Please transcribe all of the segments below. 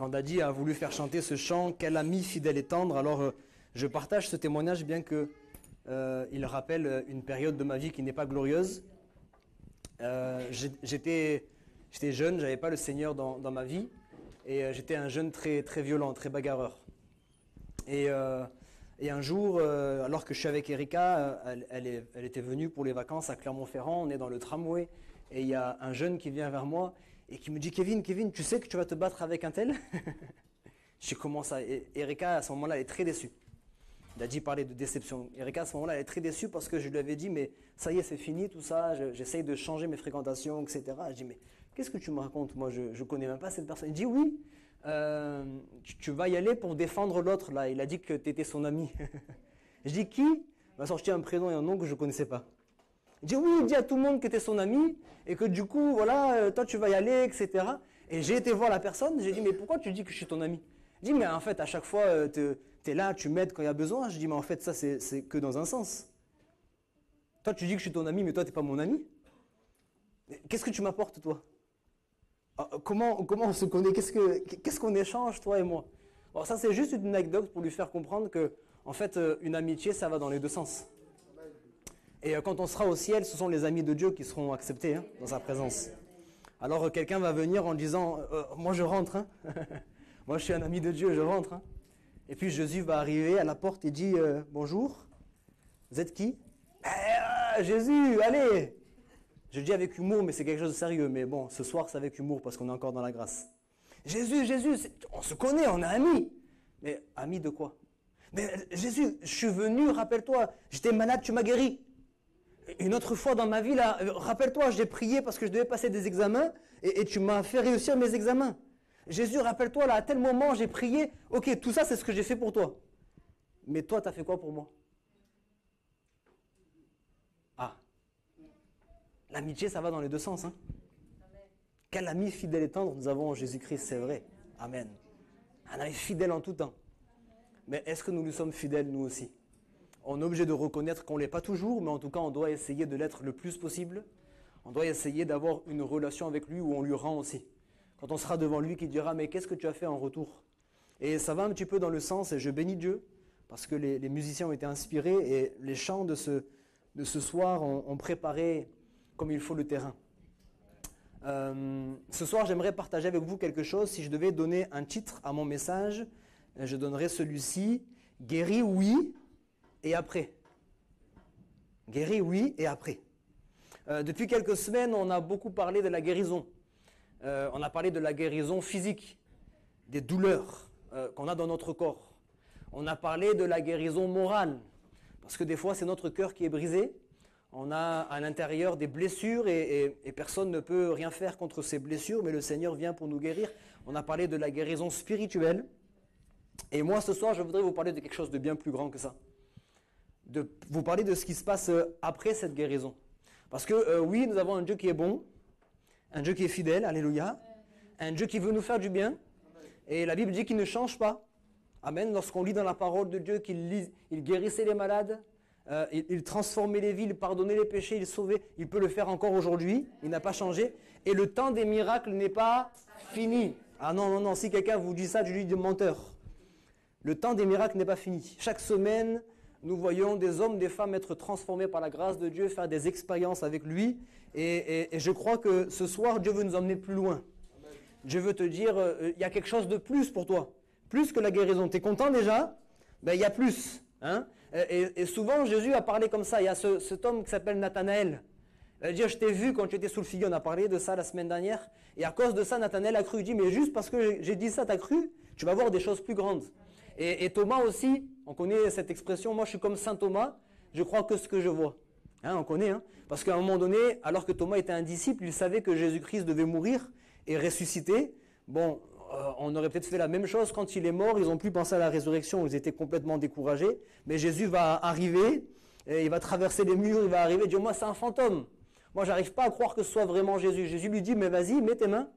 quand Daddy a voulu faire chanter ce chant « Quel ami fidèle et tendre », alors je partage ce témoignage bien que il rappelle une période de ma vie qui n'est pas glorieuse. J'étais jeune, j'avais pas le Seigneur dans ma vie et j'étais un jeune très, très violent, très bagarreur. Et un jour, alors que je suis avec Erika, elle était venue pour les vacances à Clermont-Ferrand, on est dans le tramway et il y a un jeune qui vient vers moi et qui me dit « Kevin, tu sais que tu vas te battre avec un tel ?» Je commence à... Erika, à ce moment-là, elle est très déçue. Daddy parlait de déception. Erika, à ce moment-là, elle est très déçue parce que je lui avais dit « Mais ça y est, c'est fini tout ça, j'essaye de changer mes fréquentations, etc. » Je dis « Mais qu'est-ce que tu me racontes? Moi, je ne connais même pas cette personne. » Il dit « Oui, tu vas y aller pour défendre l'autre, là. Il a dit que tu étais son ami. » Je dis « Qui ?» Il m'a sorti un prénom et un nom que je ne connaissais pas. Il dit « Oui, il dit à tout le monde que tu es son ami et que du coup, voilà, toi, tu vas y aller, etc. » Et j'ai été voir la personne, j'ai dit « Mais pourquoi tu dis que je suis ton ami ?» Il dit « Mais en fait, à chaque fois, tu es là, tu m'aides quand il y a besoin. » Je dis « Mais en fait, ça, c'est que dans un sens. Toi, tu dis que je suis ton ami, mais toi, tu n'es pas mon ami. Qu'est-ce que tu m'apportes, toi? Comment on se connaît? Qu'est-ce qu'on échange, toi et moi? » Alors ça, c'est juste une anecdote pour lui faire comprendre que, en fait, une amitié, ça va dans les deux sens. Et quand on sera au ciel, ce sont les amis de Dieu qui seront acceptés dans sa présence. Alors quelqu'un va venir en disant « Moi, je rentre. Hein. Moi, je suis un ami de Dieu, je rentre. Hein. » Et puis Jésus va arriver à la porte et dit « Bonjour, vous êtes qui ?»« Jésus, allez !» Je dis avec humour, mais c'est quelque chose de sérieux. Mais bon, ce soir, c'est avec humour parce qu'on est encore dans la grâce. « Jésus, on se connaît, on est amis. » Mais amis de quoi? « Mais Jésus, je suis venu, rappelle-toi, j'étais malade, tu m'as guéri. Une autre fois dans ma vie, là, rappelle-toi, j'ai prié parce que je devais passer des examens et tu m'as fait réussir mes examens. Jésus, rappelle-toi, là, à tel moment, j'ai prié. Ok, tout ça, c'est ce que j'ai fait pour toi. Mais toi, tu as fait quoi pour moi? Ah. L'amitié, ça va dans les deux sens. Hein. Quel ami fidèle et tendre nous avons en Jésus-Christ, c'est vrai. Amen. Un ami fidèle en tout temps. Mais est-ce que nous lui sommes fidèles, nous aussi? On est obligé de reconnaître qu'on ne l'est pas toujours, mais en tout cas, on doit essayer de l'être le plus possible. On doit essayer d'avoir une relation avec lui où on lui rend aussi. Quand on sera devant lui, qui dira « Mais qu'est-ce que tu as fait en retour ?» Et ça va un petit peu dans le sens, et je bénis Dieu, parce que les musiciens ont été inspirés et les chants de ce soir ont préparé comme il faut le terrain. Ce soir, j'aimerais partager avec vous quelque chose. Si je devais donner un titre à mon message, je donnerais celui-ci « Guéri, oui ». Et après. Guéri, oui, et après. Depuis quelques semaines, on a beaucoup parlé de la guérison. On a parlé de la guérison physique, des douleurs qu'on a dans notre corps. On a parlé de la guérison morale, parce que des fois, c'est notre cœur qui est brisé. On a à l'intérieur des blessures et personne ne peut rien faire contre ces blessures, mais le Seigneur vient pour nous guérir. On a parlé de la guérison spirituelle. Et moi, ce soir, je voudrais vous parler de quelque chose de bien plus grand que ça. De vous parler de ce qui se passe après cette guérison. Parce que oui, nous avons un Dieu qui est bon, un Dieu qui est fidèle, alléluia, un Dieu qui veut nous faire du bien, et la Bible dit qu'il ne change pas. Amen. Lorsqu'on lit dans la parole de Dieu qu'il guérissait les malades, il transformait les vies, il pardonnait les péchés, il sauvait, il peut le faire encore aujourd'hui, il n'a pas changé, et le temps des miracles n'est pas fini. Ah non, non, non, si quelqu'un vous dit ça, je lui dis menteur. Le temps des miracles n'est pas fini. Chaque semaine, nous voyons des hommes, des femmes être transformés par la grâce de Dieu, faire des expériences avec lui. Et je crois que ce soir, Dieu veut nous emmener plus loin. Amen. Dieu veut te dire, il y a quelque chose de plus pour toi. Plus que la guérison. Tu es content déjà? Ben, il y a plus. Hein? Et souvent, Jésus a parlé comme ça. Il y a cet homme qui s'appelle Nathanaël. Il a dit, je t'ai vu quand tu étais sous le figuier. On a parlé de ça la semaine dernière. Et à cause de ça, Nathanaël a cru. Il dit, mais juste parce que j'ai dit ça, tu as cru? Tu vas voir des choses plus grandes. Et Thomas aussi, on connaît cette expression, moi je suis comme Saint Thomas, je crois que ce que je vois. Hein, on connaît, hein, parce qu'à un moment donné, alors que Thomas était un disciple, il savait que Jésus-Christ devait mourir et ressusciter. Bon, on aurait peut-être fait la même chose quand il est mort, ils n'ont plus pensé à la résurrection, ils étaient complètement découragés. Mais Jésus va arriver, et il va traverser les murs, il va arriver, Dieu, moi c'est un fantôme. Moi j'arrive pas à croire que ce soit vraiment Jésus. Jésus lui dit, mais vas-y, mets tes mains,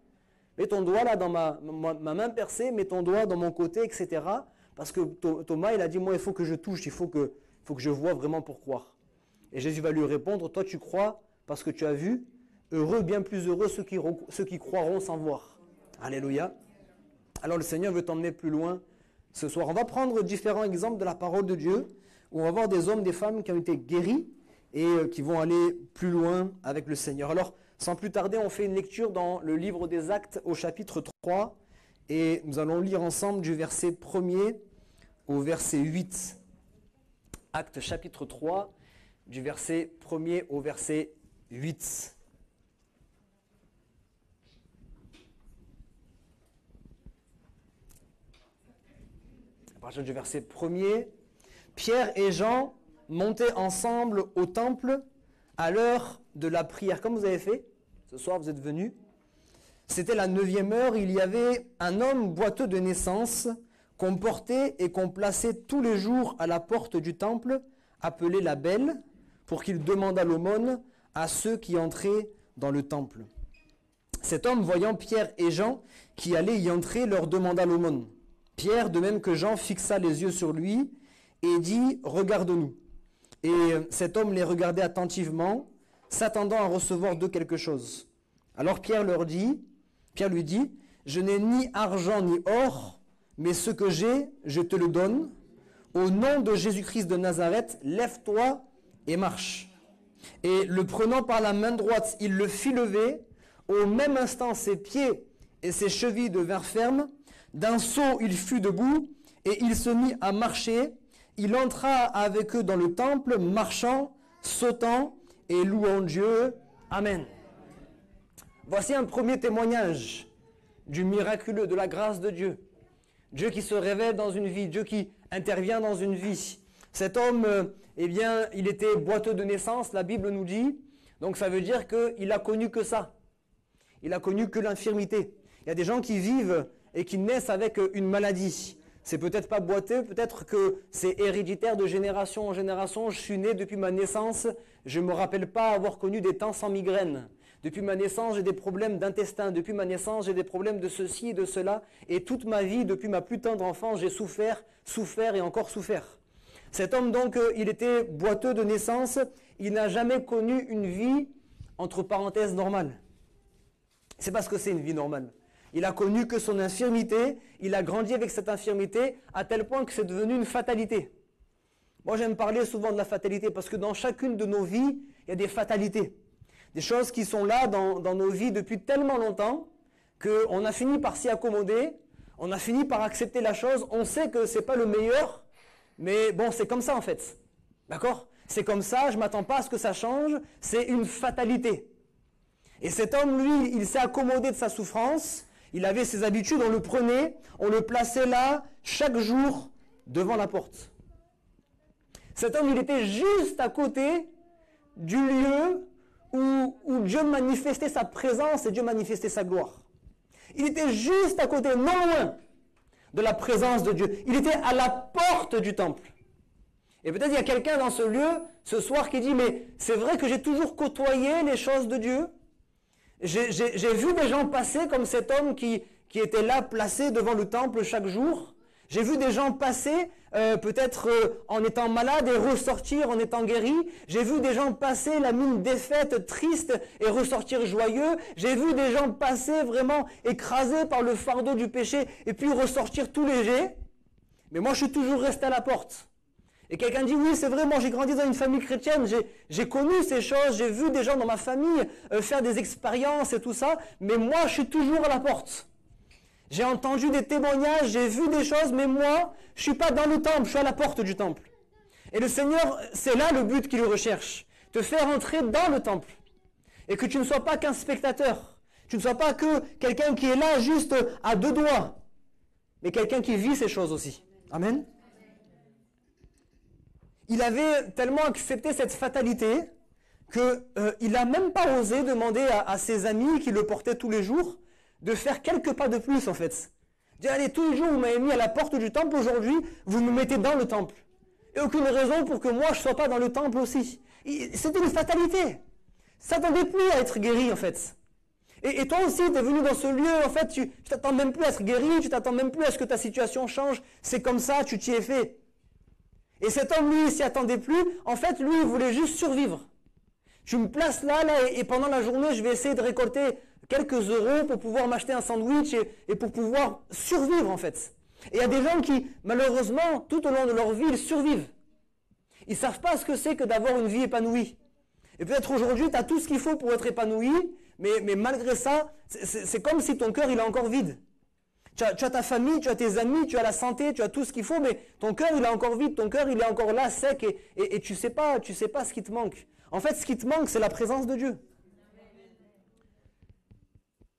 mets ton doigt là dans ma main percée, mets ton doigt dans mon côté, etc. Parce que Thomas, il a dit, moi, il faut que je touche, il faut que je vois vraiment pour croire. Et Jésus va lui répondre, toi, tu crois parce que tu as vu, heureux, bien plus heureux ceux qui croiront sans voir. Alléluia. Alors le Seigneur veut t'emmener plus loin ce soir. On va prendre différents exemples de la parole de Dieu, où on va voir des hommes, des femmes qui ont été guéris et qui vont aller plus loin avec le Seigneur. Alors, sans plus tarder, on fait une lecture dans le livre des Actes au chapitre 3, et nous allons lire ensemble du verset 1er au verset 8. Actes chapitre 3, du verset 1er au verset 8. À partir du verset 1er, Pierre et Jean montaient ensemble au temple à l'heure de la prière. Comme vous avez fait, ce soir vous êtes venus. C'était la 9e heure, il y avait un homme boiteux de naissance qu'on portait et qu'on plaçait tous les jours à la porte du temple, appelé la Belle, pour qu'il demandât l'aumône à ceux qui entraient dans le temple. Cet homme, voyant Pierre et Jean qui allaient y entrer, leur demanda l'aumône. Pierre, de même que Jean, fixa les yeux sur lui et dit « Regarde-nous ». Et cet homme les regardait attentivement, s'attendant à recevoir d'eux quelque chose. Alors Pierre lui dit « Je n'ai ni argent ni or, mais ce que j'ai, je te le donne. Au nom de Jésus-Christ de Nazareth, lève-toi et marche. » Et le prenant par la main droite, il le fit lever. Au même instant, ses pieds et ses chevilles devinrent fermes. D'un saut, il fut debout et il se mit à marcher. Il entra avec eux dans le temple, marchant, sautant et louant Dieu. Amen. Voici un premier témoignage du miraculeux, de la grâce de Dieu. Dieu qui se révèle dans une vie, Dieu qui intervient dans une vie. Cet homme, il était boiteux de naissance, la Bible nous dit. Donc ça veut dire qu'il a connu que ça. Il a connu que l'infirmité. Il y a des gens qui vivent et qui naissent avec une maladie. C'est peut-être pas boiteux, peut-être que c'est héréditaire de génération en génération. Je suis né depuis ma naissance, je ne me rappelle pas avoir connu des temps sans migraine. Depuis ma naissance, j'ai des problèmes d'intestin. Depuis ma naissance, j'ai des problèmes de ceci et de cela. Et toute ma vie, depuis ma plus tendre enfance, j'ai souffert et encore souffert. Cet homme donc, il était boiteux de naissance. Il n'a jamais connu une vie, entre parenthèses, normale. C'est parce que c'est une vie normale. Il a connu que son infirmité, il a grandi avec cette infirmité à tel point que c'est devenu une fatalité. Moi, j'aime parler souvent de la fatalité parce que dans chacune de nos vies, il y a des fatalités. Des choses qui sont là dans nos vies depuis tellement longtemps qu'on a fini par s'y accommoder, on a fini par accepter la chose, on sait que ce n'est pas le meilleur, mais bon, c'est comme ça en fait. D'accord ? C'est comme ça, je ne m'attends pas à ce que ça change, c'est une fatalité. Et cet homme, lui, il s'est accommodé de sa souffrance. Il avait ses habitudes, on le prenait, on le plaçait là, chaque jour, devant la porte. Cet homme, il était juste à côté du lieu où Dieu manifestait sa présence et Dieu manifestait sa gloire. Il était juste à côté, non loin, de la présence de Dieu. Il était à la porte du temple. Et peut-être il y a quelqu'un dans ce lieu, ce soir, qui dit, mais c'est vrai que j'ai toujours côtoyé les choses de Dieu. J'ai vu des gens passer comme cet homme qui était là, placé devant le temple chaque jour. J'ai vu des gens passer, peut-être en étant malades et ressortir en étant guéris. J'ai vu des gens passer la mine défaite, triste et ressortir joyeux. J'ai vu des gens passer vraiment écrasés par le fardeau du péché et puis ressortir tout léger. Mais moi, je suis toujours resté à la porte. Et quelqu'un dit, oui, c'est vrai, moi j'ai grandi dans une famille chrétienne, j'ai connu ces choses, j'ai vu des gens dans ma famille faire des expériences et tout ça, mais moi je suis toujours à la porte. J'ai entendu des témoignages, j'ai vu des choses, mais moi je ne suis pas dans le temple, je suis à la porte du temple. Et le Seigneur, c'est là le but qu'il recherche, te faire entrer dans le temple. Et que tu ne sois pas qu'un spectateur, tu ne sois pas que quelqu'un qui est là juste à deux doigts, mais quelqu'un qui vit ces choses aussi. Amen. Il avait tellement accepté cette fatalité qu'il n'a même pas osé demander à ses amis qui le portaient tous les jours de faire quelques pas de plus en fait. Dire, allez, tous les jours vous m'avez mis à la porte du temple, aujourd'hui vous me mettez dans le temple. Et aucune raison pour que moi je ne sois pas dans le temple aussi. C'était une fatalité. Ça t'attendait plus à être guéri en fait. Et toi aussi, tu es venu dans ce lieu, en fait, tu t'attends même plus à être guéri, tu t'attends même plus à ce que ta situation change. C'est comme ça, tu t'y es fait. Et cet homme, lui, il s'y attendait plus. En fait, lui, il voulait juste survivre. Tu me places là, et pendant la journée, je vais essayer de récolter quelques euros pour pouvoir m'acheter un sandwich et pour pouvoir survivre en fait. Et il y a des gens qui, malheureusement, tout au long de leur vie, ils survivent. Ils ne savent pas ce que c'est que d'avoir une vie épanouie. Et peut-être aujourd'hui, tu as tout ce qu'il faut pour être épanoui, mais malgré ça, c'est comme si ton cœur il est encore vide. Tu as ta famille, tu as tes amis, tu as la santé, tu as tout ce qu'il faut, mais ton cœur il est encore vide, ton cœur il est encore là, sec, et tu sais pas ce qui te manque. En fait, ce qui te manque, c'est la présence de Dieu.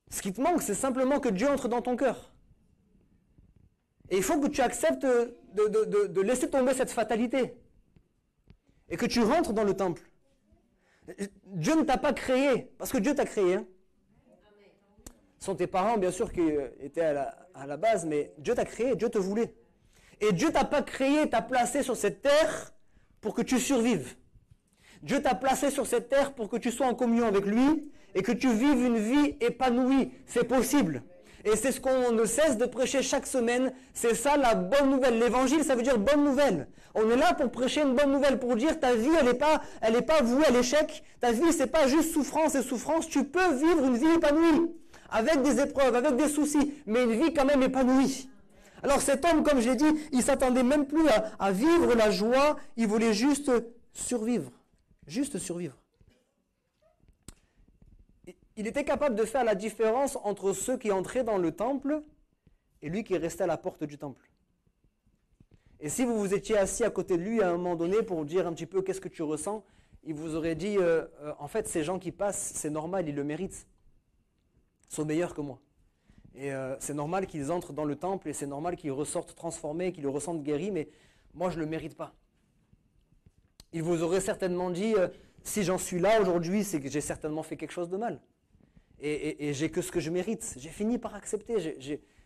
Ce qui te manque, c'est simplement que Dieu entre dans ton cœur. Et il faut que tu acceptes de laisser tomber cette fatalité. Et que tu rentres dans le temple. Dieu ne t'a pas créé, parce que Dieu t'a créé. Hein. Ce sont tes parents, bien sûr, qui étaient à la base, mais Dieu t'a créé, Dieu te voulait. Et Dieu t'a pas créé, t'a placé sur cette terre pour que tu survives. Dieu t'a placé sur cette terre pour que tu sois en communion avec lui et que tu vives une vie épanouie. C'est possible. Et c'est ce qu'on ne cesse de prêcher chaque semaine. C'est ça la bonne nouvelle. L'évangile, ça veut dire bonne nouvelle. On est là pour prêcher une bonne nouvelle, pour dire ta vie, elle n'est pas vouée à l'échec. Ta vie, c'est pas juste souffrance et souffrance. Tu peux vivre une vie épanouie. Avec des épreuves, avec des soucis, mais une vie quand même épanouie. Alors cet homme, comme je l'ai dit, il ne s'attendait même plus à vivre la joie. Il voulait juste survivre. Juste survivre. Il était capable de faire la différence entre ceux qui entraient dans le temple et lui qui restait à la porte du temple. Et si vous vous étiez assis à côté de lui à un moment donné pour dire un petit peu qu'est-ce que tu ressens, il vous aurait dit, en fait, ces gens qui passent, c'est normal, ils le méritent. Ils sont meilleurs que moi. Et c'est normal qu'ils entrent dans le temple et c'est normal qu'ils ressortent transformés, qu'ils le ressentent guéri, mais moi, je ne le mérite pas. Il vous aurait certainement dit, si j'en suis là aujourd'hui, c'est que j'ai certainement fait quelque chose de mal. Et j'ai que ce que je mérite. J'ai fini par accepter.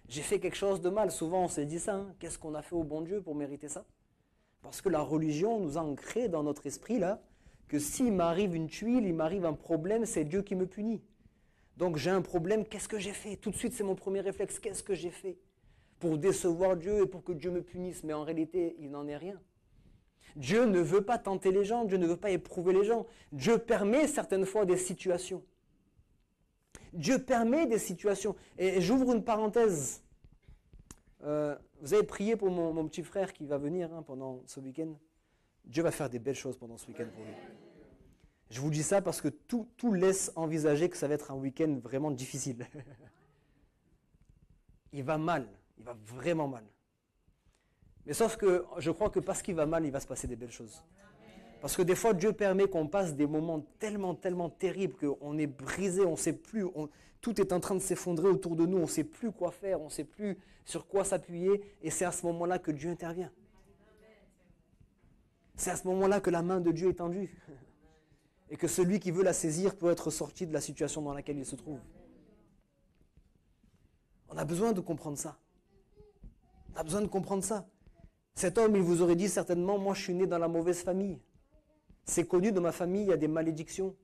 J'ai fait quelque chose de mal. Souvent, on s'est dit ça. Hein. Qu'est-ce qu'on a fait au bon Dieu pour mériter ça? Parce que la religion nous a ancré dans notre esprit là que s'il m'arrive une tuile, il m'arrive un problème, c'est Dieu qui me punit. Donc j'ai un problème, qu'est-ce que j'ai fait? Tout de suite, c'est mon premier réflexe. Qu'est-ce que j'ai fait pour décevoir Dieu et pour que Dieu me punisse? Mais en réalité, il n'en est rien. Dieu ne veut pas tenter les gens. Dieu ne veut pas éprouver les gens. Dieu permet certaines fois des situations. Dieu permet des situations. Et j'ouvre une parenthèse. Vous avez prié pour mon petit frère qui va venir pendant ce week-end. Dieu va faire des belles choses pendant ce week-end pour lui. Je vous dis ça parce que tout laisse envisager que ça va être un week-end vraiment difficile. Il va mal. Il va vraiment mal. Mais sauf que je crois que parce qu'il va mal, il va se passer des belles choses. Parce que des fois, Dieu permet qu'on passe des moments tellement, tellement terribles qu'on est brisé, on ne sait plus, tout est en train de s'effondrer autour de nous, on ne sait plus quoi faire, on ne sait plus sur quoi s'appuyer, et c'est à ce moment-là que Dieu intervient. C'est à ce moment-là que la main de Dieu est tendue, et que celui qui veut la saisir peut être sorti de la situation dans laquelle il se trouve. On a besoin de comprendre ça. On a besoin de comprendre ça. Cet homme, il vous aurait dit certainement, moi je suis né dans la mauvaise famille. C'est connu, dans ma famille, il y a des malédictions.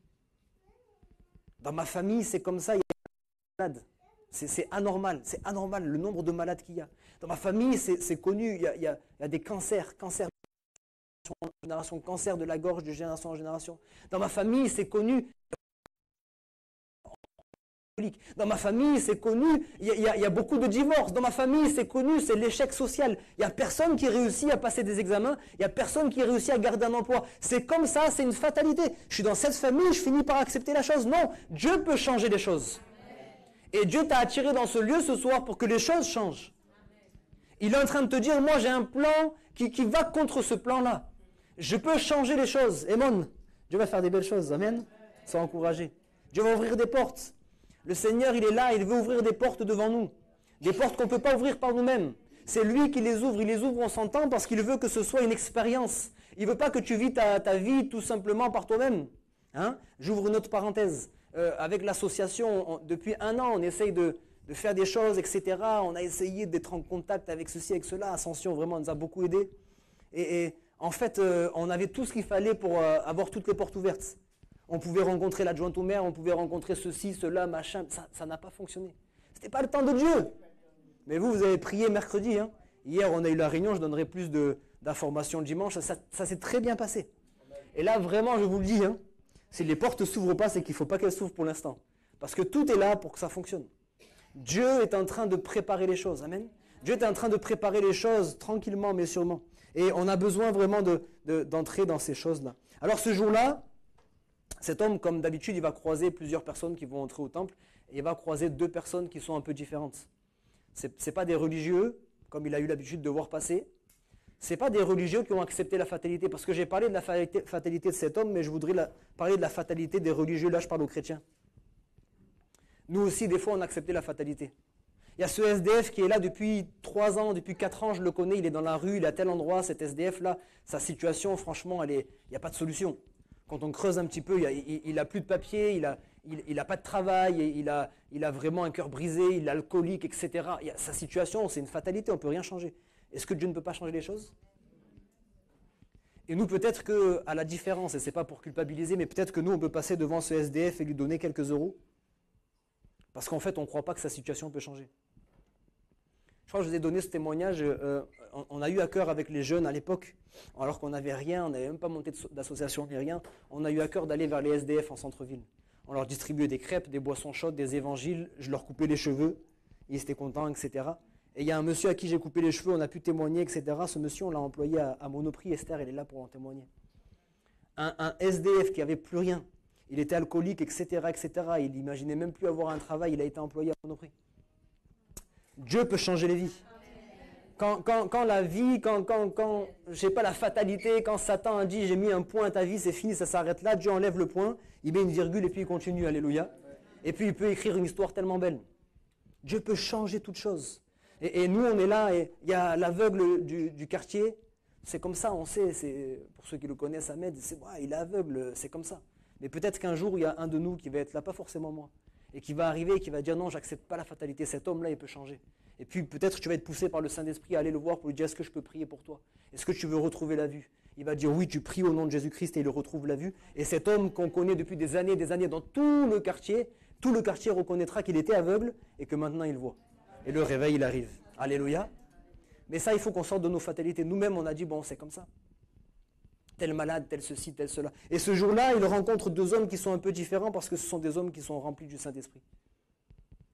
Dans ma famille, c'est comme ça, il y a des malades. C'est anormal le nombre de malades qu'il y a. Dans ma famille, c'est connu, il y a des cancers en génération, cancer de la gorge de génération en génération. Dans ma famille, c'est connu. Dans ma famille, c'est connu, il y a beaucoup de divorces. Dans ma famille, c'est connu, c'est l'échec social. Il n'y a personne qui réussit à passer des examens, il n'y a personne qui réussit à garder un emploi. C'est comme ça, c'est une fatalité. Je suis dans cette famille, je finis par accepter la chose. Non, Dieu peut changer les choses. Et Dieu t'a attiré dans ce lieu ce soir pour que les choses changent. Il est en train de te dire, moi j'ai un plan qui va contre ce plan-là. Je peux changer les choses. Amen. Dieu va faire des belles choses. Amen. Sois encouragé. Dieu va ouvrir des portes. Le Seigneur, il est là, il veut ouvrir des portes devant nous. Des portes qu'on ne peut pas ouvrir par nous-mêmes. C'est lui qui les ouvre. Il les ouvre en son temps parce qu'il veut que ce soit une expérience. Il ne veut pas que tu vis ta vie tout simplement par toi-même. Hein? J'ouvre une autre parenthèse. Avec l'association, depuis 1 an, on essaye de faire des choses, etc. On a essayé d'être en contact avec ceci, avec cela. Ascension, vraiment, nous a beaucoup aidé. Et en fait, on avait tout ce qu'il fallait pour avoir toutes les portes ouvertes. On pouvait rencontrer l'adjointe au maire, on pouvait rencontrer ceci, cela, machin. Ça n'a pas fonctionné. Ce n'était pas le temps de Dieu. Mais vous avez prié mercredi. Hein. Hier, on a eu la réunion. Je donnerai plus d'informations dimanche. Ça s'est très bien passé. Et là, vraiment, je vous le dis, hein, si les portes ne s'ouvrent pas, c'est qu'il ne faut pas qu'elles s'ouvrent pour l'instant. Parce que tout est là pour que ça fonctionne. Dieu est en train de préparer les choses. Amen. Dieu est en train de préparer les choses tranquillement mais sûrement. Et on a besoin vraiment d'entrer dans ces choses-là. Alors ce jour-là, cet homme, comme d'habitude, il va croiser plusieurs personnes qui vont entrer au temple. Et il va croiser 2 personnes qui sont un peu différentes. Ce n'est pas des religieux, comme il a eu l'habitude de voir passer. Ce n'est pas des religieux qui ont accepté la fatalité. Parce que j'ai parlé de la fatalité de cet homme, mais je voudrais parler de la fatalité des religieux. Là, je parle aux chrétiens. Nous aussi, des fois, on a accepté la fatalité. Il y a ce SDF qui est là depuis 3 ans, depuis 4 ans, je le connais, il est dans la rue, il est à tel endroit, cet SDF-là, sa situation, franchement, il n'y a pas de solution. Quand on creuse un petit peu, il n'a plus de papier, il n'a pas de travail, il a vraiment un cœur brisé, il est alcoolique, etc. Sa situation, c'est une fatalité, on ne peut rien changer. Est-ce que Dieu ne peut pas changer les choses? Et nous, peut-être qu'à la différence, et ce n'est pas pour culpabiliser, mais peut-être que nous, on peut passer devant ce SDF et lui donner quelques euros. Parce qu'en fait, on ne croit pas que sa situation peut changer. Je crois que je vous ai donné ce témoignage. On a eu à cœur avec les jeunes à l'époque, alors qu'on n'avait rien, on n'avait même pas monté d'association ni rien. On a eu à cœur d'aller vers les SDF en centre-ville. On leur distribuait des crêpes, des boissons chaudes, des évangiles. Je leur coupais les cheveux. Ils étaient contents, etc. Et il y a un monsieur à qui j'ai coupé les cheveux, on a pu témoigner, etc. Ce monsieur, on l'a employé à Monoprix. Esther, elle est là pour en témoigner. Un SDF qui n'avait plus rien. Il était alcoolique, etc., etc. Il n'imaginait même plus avoir un travail. Il a été employé à Monoprix. Dieu peut changer les vies. Quand la vie, je sais pas, la fatalité, quand Satan a dit j'ai mis un point à ta vie, c'est fini, ça s'arrête là, Dieu enlève le point, il met une virgule et puis il continue, alléluia. Et puis il peut écrire une histoire tellement belle. Dieu peut changer toute chose. Et nous on est là, et il y a l'aveugle du quartier, c'est comme ça, on sait, pour ceux qui le connaissent, Ahmed, il est aveugle, c'est comme ça. Mais peut-être qu'un jour il y a un de nous qui va être là, pas forcément moi, et qui va arriver et qui va dire non, j'accepte pas la fatalité, cet homme-là il peut changer. Et puis peut-être tu vas être poussé par le Saint-Esprit à aller le voir pour lui dire est-ce que je peux prier pour toi? Est-ce que tu veux retrouver la vue? Il va dire oui, tu pries au nom de Jésus-Christ et il retrouve la vue. Et cet homme qu'on connaît depuis des années dans tout le quartier reconnaîtra qu'il était aveugle et que maintenant il voit. Et le réveil il arrive. Alléluia. Mais ça il faut qu'on sorte de nos fatalités. Nous-mêmes on a dit bon c'est comme ça. Tel malade, tel ceci, tel cela. Et ce jour-là il rencontre 2 hommes qui sont un peu différents parce que ce sont des hommes qui sont remplis du Saint-Esprit.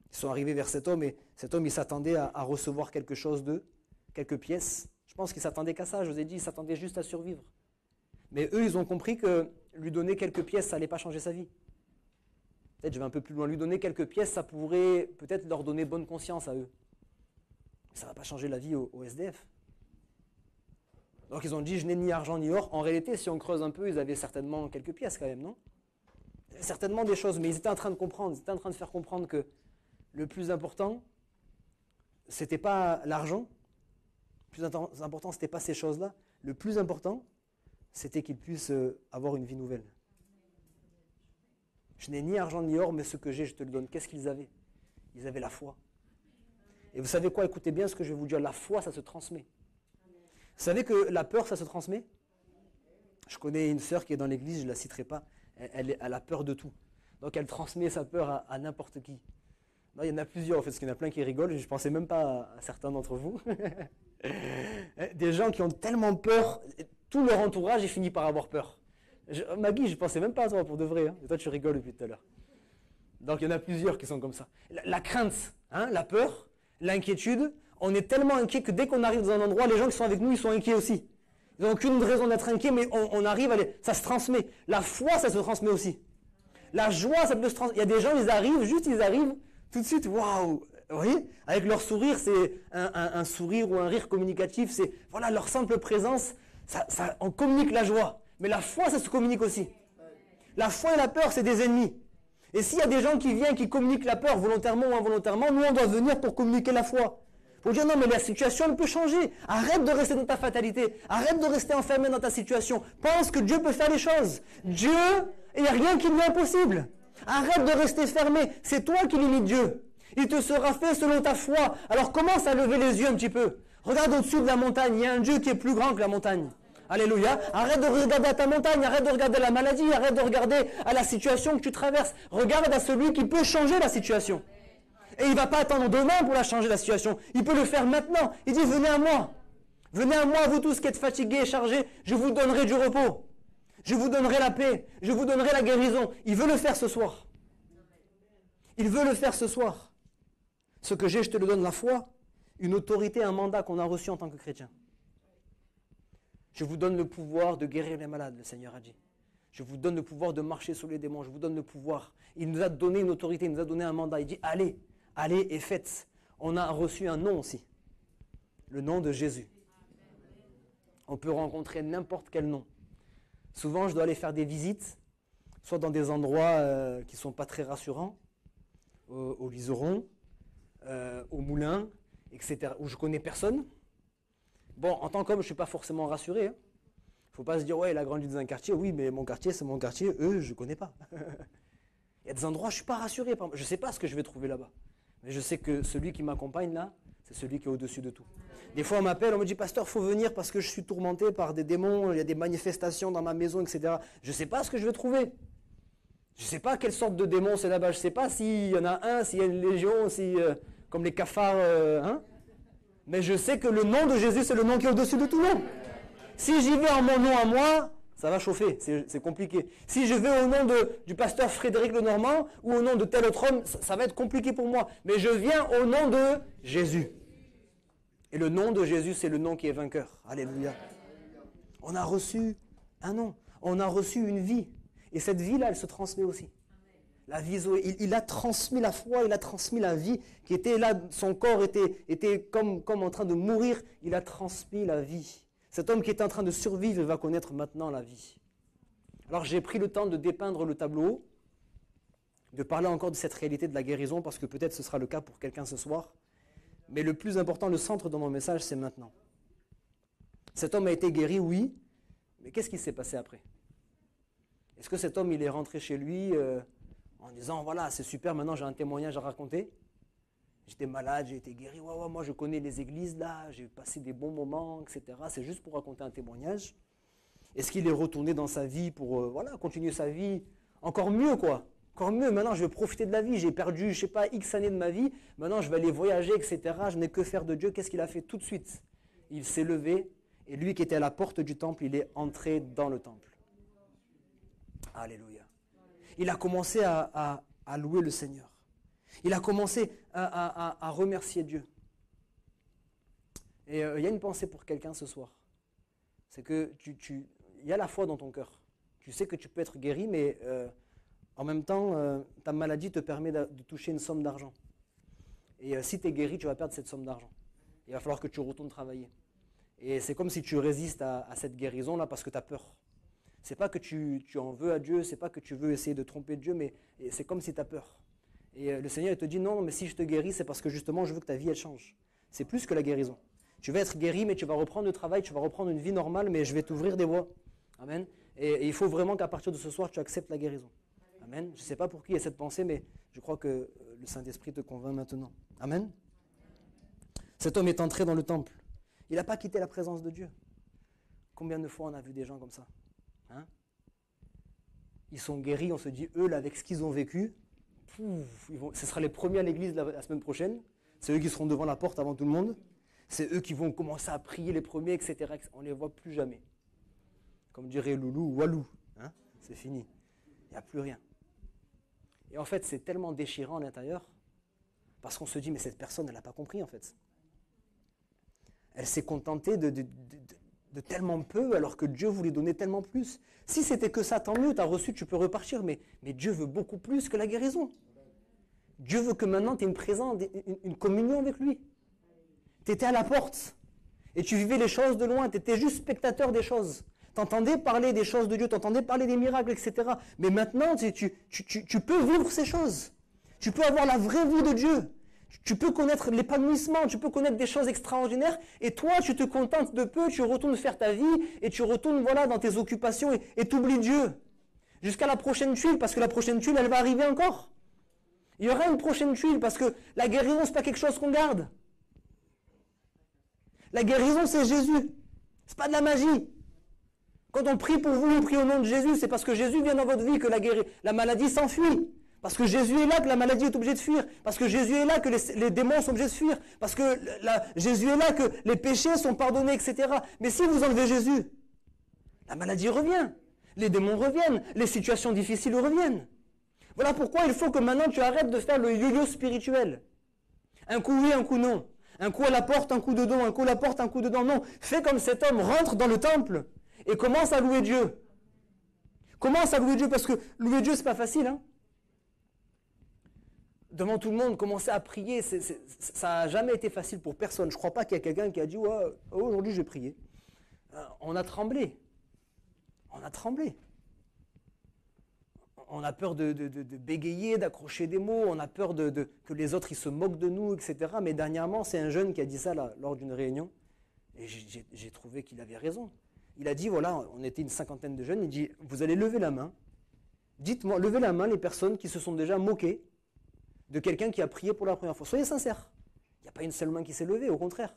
Ils sont arrivés vers cet homme et cet homme il s'attendait à recevoir quelque chose d'eux, quelques pièces. Je pense qu'il ne s'attendait qu'à ça, je vous ai dit, il s'attendait juste à survivre. Mais eux ils ont compris que lui donner quelques pièces ça n'allait pas changer sa vie. Peut-être je vais un peu plus loin, lui donner quelques pièces ça pourrait peut-être leur donner bonne conscience à eux. Ça ne va pas changer la vie au SDF. Donc ils ont dit je n'ai ni argent ni or. En réalité si on creuse un peu ils avaient certainement quelques pièces quand même, non? Ils avaient certainement des choses mais ils étaient en train de comprendre, ils étaient en train de faire comprendre que le plus important, ce n'était pas l'argent. Le plus important, ce n'était pas ces choses-là. Le plus important, c'était qu'ils puissent avoir une vie nouvelle. Je n'ai ni argent ni or, mais ce que j'ai, je te le donne. Qu'est-ce qu'ils avaient? Ils avaient la foi. Et vous savez quoi? Écoutez bien ce que je vais vous dire. La foi, ça se transmet. Vous savez que la peur, ça se transmet? Je connais une sœur qui est dans l'église, je ne la citerai pas. Elle a peur de tout. Donc elle transmet sa peur à n'importe qui. Non, il y en a plusieurs, en fait, parce qu'il y en a plein qui rigolent, je ne pensais même pas à certains d'entre vous. Des gens qui ont tellement peur, tout leur entourage est fini par avoir peur. Maggie, je ne pensais même pas à toi pour de vrai, hein, et toi tu rigoles depuis tout à l'heure. Donc il y en a plusieurs qui sont comme ça. La crainte, hein, la peur, l'inquiétude, on est tellement inquiet que dès qu'on arrive dans un endroit, les gens qui sont avec nous, ils sont inquiets aussi. Ils n'ont aucune raison d'être inquiets, mais on arrive, ça se transmet. La foi, ça se transmet aussi. La joie, ça peut se transmettre. Il y a des gens, ils arrivent, tout de suite, waouh, vous voyez, avec leur sourire, c'est un sourire ou un rire communicatif, c'est voilà leur simple présence, on communique la joie. Mais la foi, ça se communique aussi. La foi et la peur, c'est des ennemis. Et s'il y a des gens qui viennent, qui communiquent la peur, volontairement ou involontairement, nous, on doit venir pour communiquer la foi. Pour dire non, mais la situation, elle peut changer. Arrête de rester dans ta fatalité. Arrête de rester enfermé dans ta situation. Pense que Dieu peut faire les choses. Dieu, il n'y a rien qui lui est impossible. Arrête de rester fermé. C'est toi qui limites Dieu. Il te sera fait selon ta foi. Alors commence à lever les yeux un petit peu. Regarde au-dessus de la montagne. Il y a un Dieu qui est plus grand que la montagne. Alléluia. Arrête de regarder à ta montagne. Arrête de regarder à la maladie. Arrête de regarder à la situation que tu traverses. Regarde à celui qui peut changer la situation. Et il ne va pas attendre demain pour la changer la situation. Il peut le faire maintenant. Il dit venez à moi. Venez à moi, vous tous qui êtes fatigués et chargés. Je vous donnerai du repos. Je vous donnerai la paix, je vous donnerai la guérison. Il veut le faire ce soir. Il veut le faire ce soir. Ce que j'ai, je te le donne, la foi, une autorité, un mandat qu'on a reçu en tant que chrétien. Je vous donne le pouvoir de guérir les malades, le Seigneur a dit. Je vous donne le pouvoir de marcher sur les démons, je vous donne le pouvoir. Il nous a donné une autorité, il nous a donné un mandat. Il dit, allez, allez et faites. On a reçu un nom aussi, le nom de Jésus. On peut rencontrer n'importe quel nom. Souvent, je dois aller faire des visites, soit dans des endroits qui ne sont pas très rassurants, au Liseron, au Moulin, etc., où je ne connais personne. Bon, en tant qu'homme, je ne suis pas forcément rassuré. Il ne faut pas se dire, ouais, il a grandi dans un quartier. Oui, mais mon quartier, c'est mon quartier. Eux, je ne connais pas. Il y a des endroits où je ne suis pas rassuré. Je ne sais pas ce que je vais trouver là-bas. Mais je sais que celui qui m'accompagne là, c'est celui qui est au-dessus de tout. Des fois, on m'appelle, on me dit, pasteur, il faut venir parce que je suis tourmenté par des démons, il y a des manifestations dans ma maison, etc. Je ne sais pas ce que je vais trouver. Je ne sais pas quelle sorte de démon c'est là-bas. Je ne sais pas s'il y en a un, s'il y a une légion, si, comme les cafards. Mais je sais que le nom de Jésus, c'est le nom qui est au-dessus de tout le monde. Si j'y vais en mon nom à moi, ça va chauffer, c'est compliqué. Si je vais au nom du pasteur Frédéric Lenormand ou au nom de tel autre homme, ça va être compliqué pour moi. Mais je viens au nom de Jésus. Et le nom de Jésus, c'est le nom qui est vainqueur. Alléluia. On a reçu un nom. On a reçu une vie. Et cette vie-là, elle se transmet aussi. La vie, il a transmis la foi, il a transmis la vie qui était là, son corps était comme en train de mourir, il a transmis la vie. Cet homme qui est en train de survivre va connaître maintenant la vie. Alors j'ai pris le temps de dépeindre le tableau, de parler encore de cette réalité de la guérison, parce que peut-être ce sera le cas pour quelqu'un ce soir. Mais le plus important, le centre de mon message, c'est maintenant. Cet homme a été guéri, oui, mais qu'est-ce qui s'est passé après? Est-ce que cet homme, il est rentré chez lui en disant, voilà, c'est super, maintenant j'ai un témoignage à raconter. J'étais malade, j'ai été guéri, ouais, moi je connais les églises là, j'ai passé des bons moments, etc. C'est juste pour raconter un témoignage. Est-ce qu'il est retourné dans sa vie pour continuer sa vie encore mieux, quoi? Encore mieux, maintenant je vais profiter de la vie, j'ai perdu, je sais pas, X années de ma vie, maintenant je vais aller voyager, etc. Je n'ai que faire de Dieu. Qu'est-ce qu'il a fait tout de suite? Il s'est levé, et lui qui était à la porte du temple, il est entré dans le temple. Alléluia. Il a commencé à louer le Seigneur. Il a commencé à remercier Dieu. Et il y a une pensée pour quelqu'un ce soir. C'est que il y a la foi dans ton cœur. Tu sais que tu peux être guéri, mais en même temps, ta maladie te permet de toucher une somme d'argent. Et si tu es guéri, tu vas perdre cette somme d'argent. Il va falloir que tu retournes travailler. Et c'est comme si tu résistes à cette guérison-là parce que tu as peur. C'est pas que tu en veux à Dieu, c'est pas que tu veux essayer de tromper Dieu, mais c'est comme si tu as peur. Et le Seigneur il te dit non, mais si je te guéris, c'est parce que justement je veux que ta vie elle change. C'est plus que la guérison. Tu vas être guéri, mais tu vas reprendre le travail, tu vas reprendre une vie normale, mais je vais t'ouvrir des voies. Amen. Et il faut vraiment qu'à partir de ce soir, tu acceptes la guérison. Amen. Je ne sais pas pour qui il y a cette pensée, mais je crois que le Saint-Esprit te convainc maintenant. Amen. Cet homme est entré dans le temple. Il n'a pas quitté la présence de Dieu. Combien de fois on a vu des gens comme ça? Ils sont guéris, on se dit, eux, là, avec ce qu'ils ont vécu, ce sera les premiers à l'église la semaine prochaine. C'est eux qui seront devant la porte avant tout le monde. C'est eux qui vont commencer à prier les premiers, etc. On ne les voit plus jamais. Comme dirait Loulou ou Walou. C'est fini. Il n'y a plus rien. Et en fait, c'est tellement déchirant à l'intérieur, parce qu'on se dit, mais cette personne, elle n'a pas compris, en fait. Elle s'est contentée de tellement peu, alors que Dieu voulait donner tellement plus. Si c'était que ça, tant mieux, tu as reçu, tu peux repartir, mais Dieu veut beaucoup plus que la guérison. Dieu veut que maintenant tu aies une présence, une communion avec lui. Tu étais à la porte, et tu vivais les choses de loin, tu étais juste spectateur des choses. Tu entendais parler des choses de Dieu, tu entendais parler des miracles, etc. Mais maintenant, tu peux vivre ces choses. Tu peux avoir la vraie vie de Dieu. Tu peux connaître l'épanouissement, tu peux connaître des choses extraordinaires, et toi, tu te contentes de peu, tu retournes faire ta vie, et tu retournes dans tes occupations, et tu oublies Dieu. Jusqu'à la prochaine tuile, parce que la prochaine tuile, elle va arriver encore. Il y aura une prochaine tuile, parce que la guérison, ce n'est pas quelque chose qu'on garde. La guérison, c'est Jésus. Ce n'est pas de la magie. Quand on prie pour vous, on prie au nom de Jésus, c'est parce que Jésus vient dans votre vie que la maladie s'enfuit. Parce que Jésus est là que la maladie est obligée de fuir. Parce que Jésus est là que les démons sont obligés de fuir. Parce que Jésus est là que les péchés sont pardonnés, etc. Mais si vous enlevez Jésus, la maladie revient. Les démons reviennent. Les situations difficiles reviennent. Voilà pourquoi il faut que maintenant tu arrêtes de faire le yo-yo spirituel. Un coup oui, un coup non. Un coup à la porte, un coup dedans, un coup à la porte, un coup dedans. Non, fais comme cet homme, rentre dans le temple et commence à louer Dieu. Commence à louer Dieu parce que louer Dieu, c'est pas facile. Hein. Devant tout le monde, commencer à prier, ça n'a jamais été facile pour personne. Je ne crois pas qu'il y a quelqu'un qui a dit ouais, aujourd'hui je vais prier. On a tremblé. On a tremblé. On a peur de bégayer, d'accrocher des mots, on a peur que les autres ils se moquent de nous, etc. Mais dernièrement, c'est un jeune qui a dit ça là, lors d'une réunion, et j'ai trouvé qu'il avait raison. Il a dit, voilà, on était une cinquantaine de jeunes, il dit, vous allez lever la main, dites-moi, levez la main les personnes qui se sont déjà moquées de quelqu'un qui a prié pour la première fois. Soyez sincères. Il n'y a pas une seule main qui s'est levée, au contraire.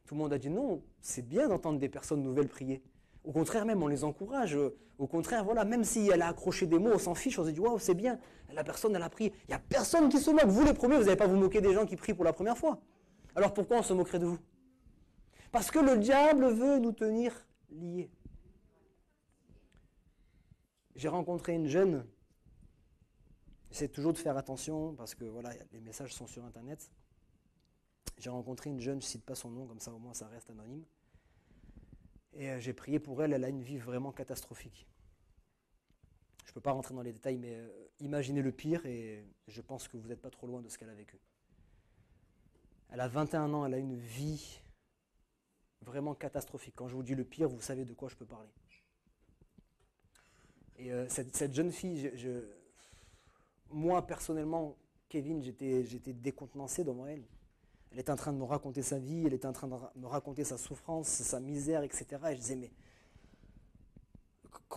Tout le monde a dit, non, c'est bien d'entendre des personnes nouvelles prier. Au contraire même, on les encourage. Au contraire, voilà, même si elle a accroché des mots, on s'en fiche, on se dit, waouh, c'est bien, la personne, elle a prié. Il n'y a personne qui se moque. Vous, les premiers, vous n'allez pas vous moquer des gens qui prient pour la première fois. Alors pourquoi on se moquerait de vous? Parce que le diable veut nous tenir liés. J'ai rencontré une jeune, j'essaie toujours de faire attention, parce que voilà, les messages sont sur Internet. J'ai rencontré une jeune, je ne cite pas son nom, comme ça au moins ça reste anonyme. Et j'ai prié pour elle, elle a une vie vraiment catastrophique. Je ne peux pas rentrer dans les détails, mais imaginez le pire, et je pense que vous n'êtes pas trop loin de ce qu'elle a vécu. Elle a 21 ans, elle a une vie vraiment catastrophique. Quand je vous dis le pire, vous savez de quoi je peux parler. Et cette jeune fille, moi personnellement, Kevin, j'étais décontenancé devant elle. Elle était en train de me raconter sa vie, elle était en train de me raconter sa souffrance, sa misère, etc. Et je disais, mais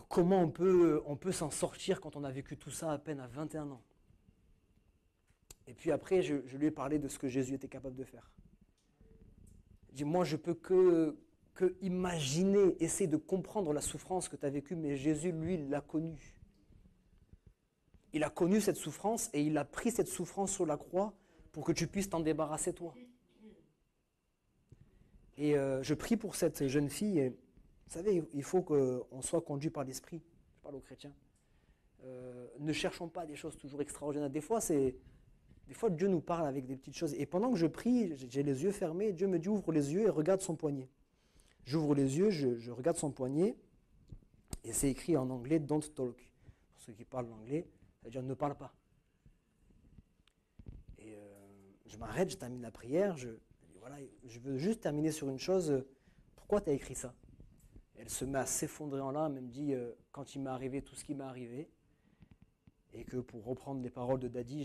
comment on peut s'en sortir quand on a vécu tout ça à peine à 21 ans? Et puis après, je lui ai parlé de ce que Jésus était capable de faire. Je dis, moi, je peux que imaginer, essayer de comprendre la souffrance que tu as vécue, mais Jésus, lui, il l'a connue. Il a connu cette souffrance et il a pris cette souffrance sur la croix pour que tu puisses t'en débarrasser toi. Et je prie pour cette jeune fille. Et, vous savez, il faut qu'on soit conduit par l'esprit. Je parle aux chrétiens. Ne cherchons pas des choses toujours extraordinaires. Des fois, Dieu nous parle avec des petites choses. Et pendant que je prie, j'ai les yeux fermés. Dieu me dit, ouvre les yeux et regarde son poignet. J'ouvre les yeux, je regarde son poignet. Et c'est écrit en anglais, don't talk. Pour ceux qui parlent l'anglais, ça veut dire ne parle pas. Et je m'arrête, je termine la prière. Voilà, je veux juste terminer sur une chose. Pourquoi tu as écrit ça? Elle se met à s'effondrer en larmes. Elle me dit, quand il m'est arrivé tout ce qui m'est arrivé, et que pour reprendre les paroles de Daddy,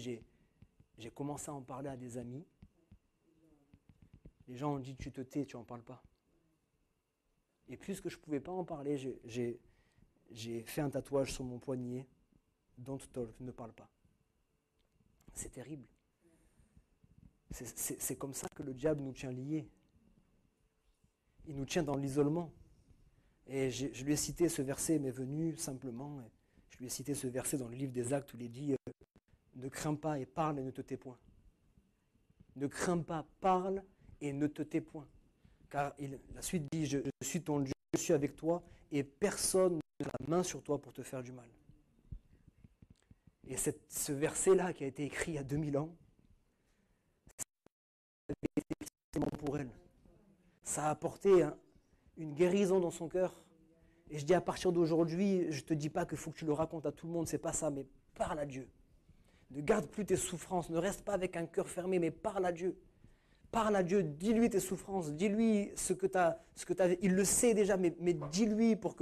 j'ai commencé à en parler à des amis. Les gens ont dit, tu te tais, tu n'en parles pas. Et puisque je ne pouvais pas en parler, j'ai fait un tatouage sur mon poignet. Don't talk, ne parle pas. C'est terrible. C'est comme ça que le diable nous tient liés. Il nous tient dans l'isolement. Et je lui ai cité ce verset, m'est venu simplement. Je lui ai cité ce verset dans le livre des Actes où il est dit ne crains pas et parle et ne te tais point. Ne crains pas, parle et ne te tais point. Car la suite dit je suis ton Dieu, je suis avec toi et personne ne met la main sur toi pour te faire du mal. Et ce verset-là qui a été écrit il y a 2000 ans, c'est pour elle. Ça a apporté une guérison dans son cœur. Et je dis à partir d'aujourd'hui, je ne te dis pas qu'il faut que tu le racontes à tout le monde, c'est pas ça, mais parle à Dieu. Ne garde plus tes souffrances, ne reste pas avec un cœur fermé, mais parle à Dieu. Parle à Dieu, dis-lui tes souffrances, dis-lui ce que tu as. Il le sait déjà, mais dis-lui pour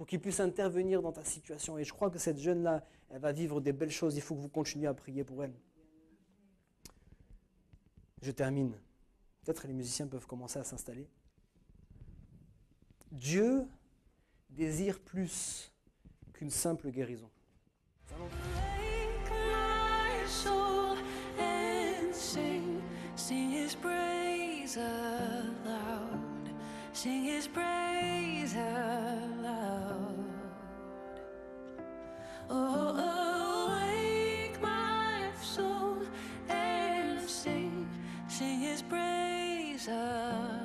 qu'il puisse intervenir dans ta situation. Et je crois que cette jeune-là, elle va vivre des belles choses. Il faut que vous continuiez à prier pour elle. Je termine. Peut-être les musiciens peuvent commencer à s'installer. Dieu désire plus qu'une simple guérison. Sing his praise aloud. Sing his praise aloud. Oh, awake my soul and sing his praise aloud.